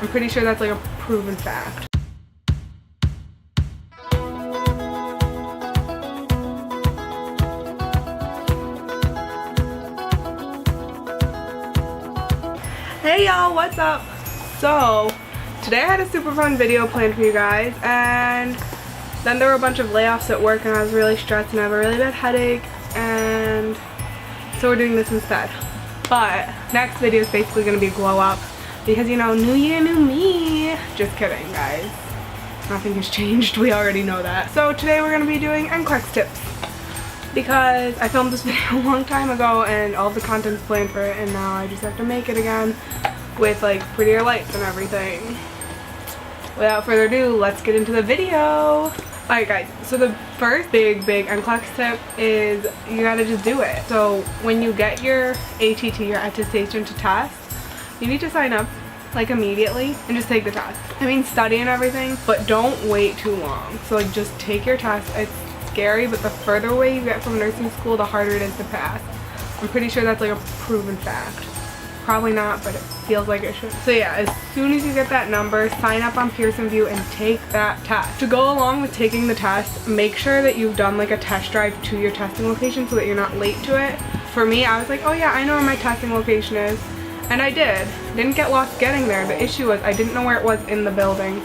I'm pretty sure that's like a proven fact. Hey y'all, what's up? So today I had a super fun video planned for you guys, and then there were a bunch of layoffs at work and I was really stressed and I have a really bad headache, and so we're doing this instead. But next video is basically going to be glow up because, you know, new year, new me. Just kidding, guys. Nothing has changed. We already know that. So today we're going to be doing NCLEX tips because I filmed this video a long time ago and all the content's planned for it, and now I just have to make it again with like prettier lights and everything. Without further ado, let's get into the video. Alright guys, so the first big NCLEX tip is you gotta just do it. So when you get your ATT, your attestation to test, you need to sign up like immediately and just take the test. I mean, study and everything, but don't wait too long. So like just take your test. It's scary, but the further away you get from nursing school, the harder it is to pass. I'm pretty sure that's like a proven fact. Probably not, but it feels like it should. So yeah, as soon as you get that number, sign up on Pearson VUE and take that test. To go along with taking the test, make sure that you've done like a test drive to your testing location so that you're not late to it. For me, I was like, oh yeah, I know where my testing location is. And I did. Didn't get lost getting there. The issue was I didn't know where it was in the building.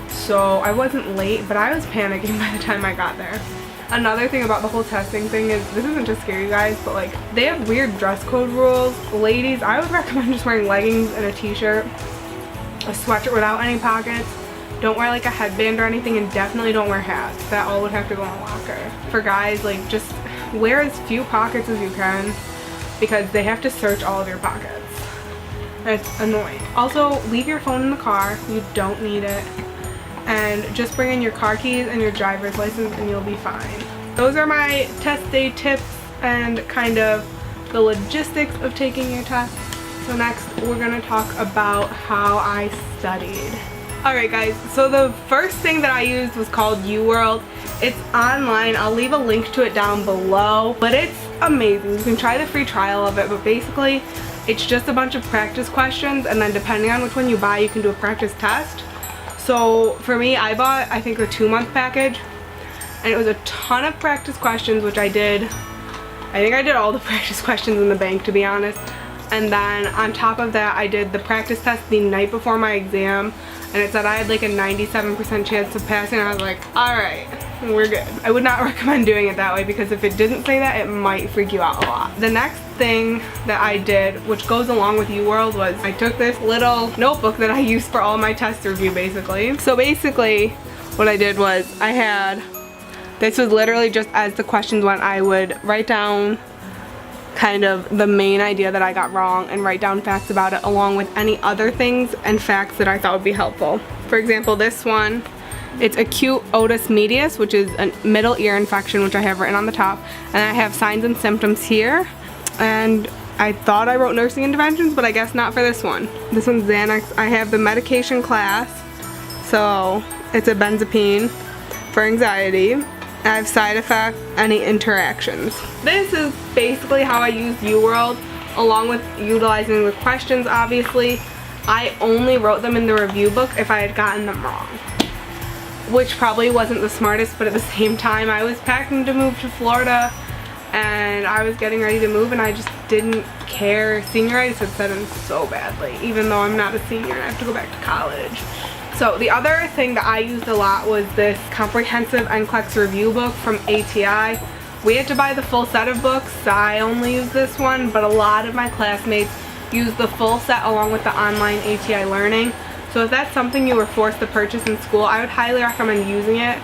So I wasn't late, but I was panicking by the time I got there. Another thing about the whole testing thing is, this isn't to scare you guys, but like they have weird dress code rules. Ladies, I would recommend just wearing leggings and a t-shirt, a sweatshirt without any pockets. Don't wear like a headband or anything, and definitely don't wear hats. That all would have to go in a locker. For guys, like just wear as few pockets as you can because they have to search all of your pockets. It's annoying. Also, leave your phone in the car. You don't need it. And just bring in your car keys and your driver's license and you'll be fine. Those are my test day tips and kind of the logistics of taking your test. So next we're gonna talk about how I studied. Alright guys, so the first thing that I used was called UWorld. It's online. I'll leave a link to it down below, but it's amazing. You can try the free trial of it, but basically it's just a bunch of practice questions, and then depending on which one you buy, you can do a practice test. So for me, I bought, I think, the 2-month package, and it was a ton of practice questions, which I did. I think I did all the practice questions in the bank, to be honest. And then on top of that, I did the practice test the night before my exam, and it said I had like a 97% chance of passing. I was like, alright, we're good. I would not recommend doing it that way because if it didn't say that, it might freak you out a lot. The next thing that I did, which goes along with UWorld, was I took this little notebook that I used for all my test review basically. So basically what I did was this was literally just as the questions went, I would write down kind of the main idea that I got wrong and write down facts about it along with any other things and facts that I thought would be helpful. For example, this one, it's acute otitis medius, which is a middle ear infection, which I have written on the top, and I have signs and symptoms here. And I thought I wrote nursing interventions, but I guess not for this one. This one's Xanax. I have the medication class, so it's a benzapine for anxiety. I have side effects, any interactions. This is basically how I used UWorld, along with utilizing the questions, obviously. I only wrote them in the review book if I had gotten them wrong, which probably wasn't the smartest, but at the same time, I was packing to move to Florida, and I was getting ready to move, and I just didn't care. Senioritis had set in so badly, even though I'm not a senior and I have to go back to college. So the other thing that I used a lot was this comprehensive NCLEX review book from ATI. We had to buy the full set of books. I only used this one, but a lot of my classmates used the full set along with the online ATI learning. So if that's something you were forced to purchase in school, I would highly recommend using it.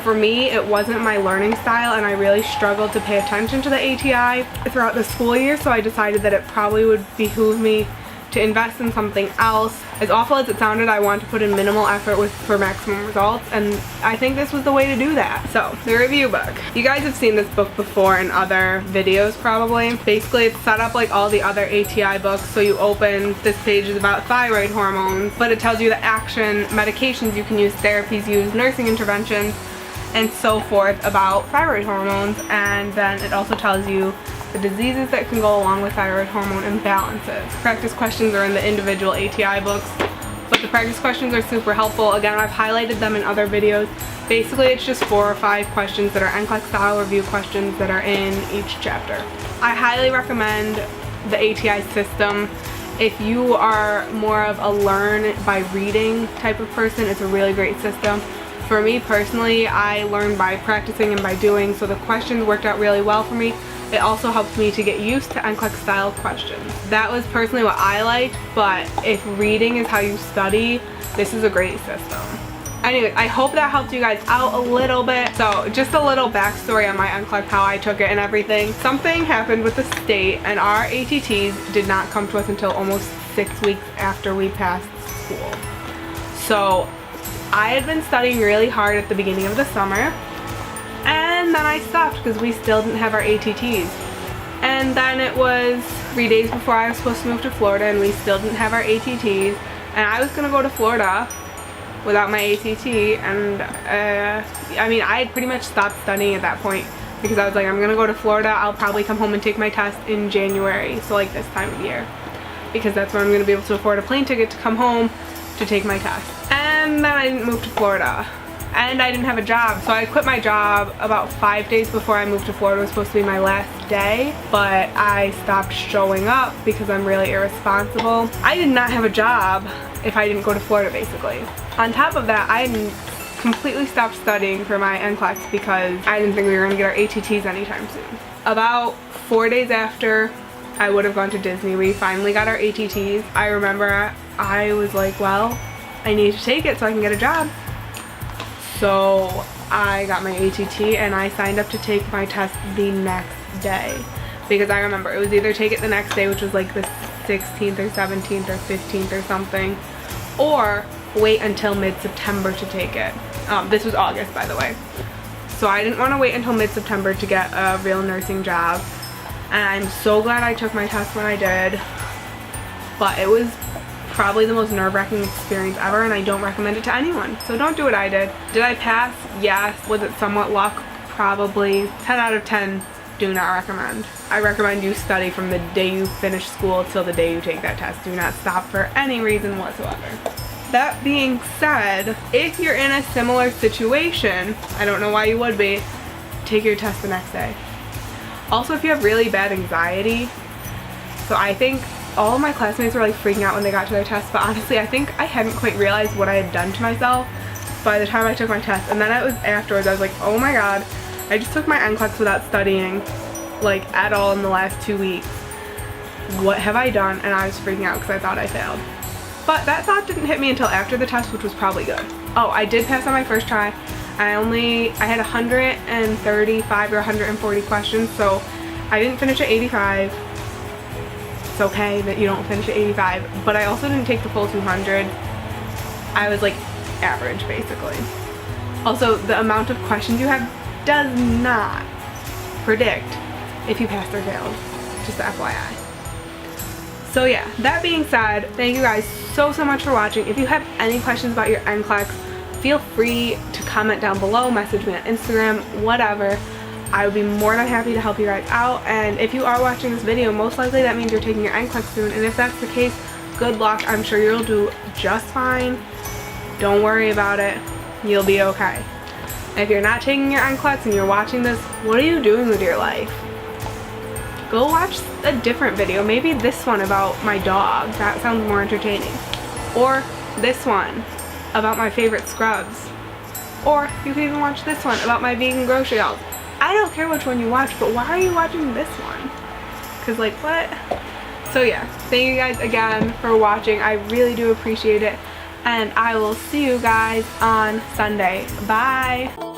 For me, it wasn't my learning style, and I really struggled to pay attention to the ATI throughout the school year, so I decided that it probably would behoove me to invest in something else. As awful as it sounded, I want to put in minimal effort for maximum results, and I think this was the way to do that. So, the review book. You guys have seen this book before in other videos probably. Basically, it's set up like all the other ATI books, so you open, this page is about thyroid hormones, but it tells you the action, medications you can use, therapies used, nursing interventions, and so forth about thyroid hormones, and then it also tells you the diseases that can go along with thyroid hormone imbalances. Practice questions are in the individual ATI books, but the practice questions are super helpful. Again, I've highlighted them in other videos. Basically, it's just 4 or 5 questions that are NCLEX style review questions that are in each chapter. I highly recommend the ATI system. If you are more of a learn by reading type of person, it's a really great system. For me personally, I learned by practicing and by doing, so the questions worked out really well for me. It also helped me to get used to NCLEX style questions. That was personally what I liked, but if reading is how you study, this is a great system. Anyway, I hope that helped you guys out a little bit. So just a little backstory on my NCLEX, how I took it and everything. Something happened with the state and our ATTs did not come to us until almost 6 weeks after we passed school. So I had been studying really hard at the beginning of the summer, and then I stopped because we still didn't have our ATTs. And then it was 3 days before I was supposed to move to Florida and we still didn't have our ATTs, and I was gonna go to Florida without my ATT, and I mean, I had pretty much stopped studying at that point because I was like, I'm gonna go to Florida, I'll probably come home and take my test in January, so like this time of year, because that's when I'm gonna be able to afford a plane ticket to come home to take my test. And then I didn't move to Florida, and I didn't have a job, so I quit my job about 5 days before I moved to Florida. It was supposed to be my last day, but I stopped showing up because I'm really irresponsible. I did not have a job if I didn't go to Florida, basically. On top of that, I completely stopped studying for my NCLEX because I didn't think we were going to get our ATTs anytime soon. About 4 days after I would have gone to Disney, we finally got our ATTs. I remember I was like, well, I need to take it so I can get a job. So I got my ATT and I signed up to take my test the next day, because I remember it was either take it the next day, which was like the 16th or 17th or 15th or something, or wait until mid-September to take it. This was August, by the way. So I didn't want to wait until mid-September to get a real nursing job, and I'm so glad I took my test when I did. But it was probably the most nerve-wracking experience ever, and I don't recommend it to anyone. So don't do what I did. Did I pass? Yes. Was it somewhat luck? Probably. 10 out of 10. Do not recommend. I recommend you study from the day you finish school till the day you take that test. Do not stop for any reason whatsoever. That being said, if you're in a similar situation, I don't know why you would be, take your test the next day. Also, if you have really bad anxiety, so I think all of my classmates were like freaking out when they got to their test, but honestly I think I hadn't quite realized what I had done to myself by the time I took my test. And then it was afterwards, I was like, oh my god, I just took my NCLEX without studying like at all in the last 2 weeks. What have I done? And I was freaking out because I thought I failed. But that thought didn't hit me until after the test, which was probably good. Oh, I did pass on my first try. I had 135 or 140 questions, so I didn't finish at 85. It's okay that you don't finish at 85, but I also didn't take the full 200. I was like average, basically. Also, the amount of questions you have does not predict if you passed or failed. Just FYI. So yeah, that being said, thank you guys so much for watching. If you have any questions about your NCLEX, feel free to comment down below, message me on Instagram, whatever. I would be more than happy to help you guys out. And if you are watching this video, most likely that means you're taking your NCLEX soon, and if that's the case, good luck. I'm sure you'll do just fine. Don't worry about it. You'll be okay. And if you're not taking your NCLEX and you're watching this, what are you doing with your life? Go watch a different video, maybe this one about my dog. That sounds more entertaining. Or this one about my favorite scrubs. Or you can even watch this one about my vegan grocery hauls. I don't care which one you watch, but why are you watching this one? Because like, what? So yeah, thank you guys again for watching. I really do appreciate it. And I will see you guys on Sunday. Bye!